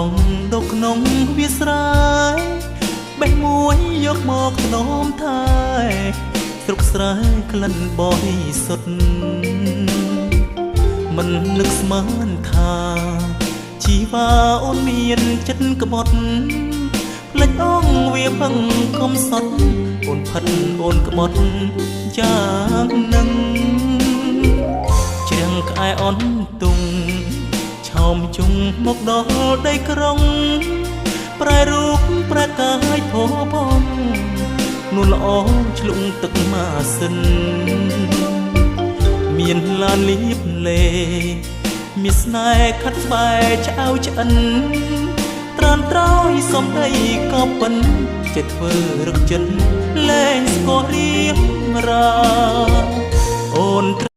ងដុកក្នុងវាស្រ័យបេះមួយយកមកថ្នមថែស្រុកស្រែក្លិនបរិសុទ្ធមិននឹកស្មានថាជីវ៉ាអូនមានចិត្តក្បត់ផ្លេចអងវាពឹងកំសត់អូនផិតអូនក្បត់យ៉ាងនឹងជ្រាំងក្អែអន់ទុងឆោមជុំមកដល់ដីក្រុងប្រែរូបប្រែកាយផោផងនួនល្អឆ្លុងទឹកម៉ាសិនមានឡានលៀបលេមានស្នេហ៍ខាត់ស្បែកឆ្អៅឆ្អិនត្រានត្រោយសំដីក៏ពិនចិត្តធ្វើរឹកចិត្តលែងស្គាល់រៀបរាអូនត្រូវ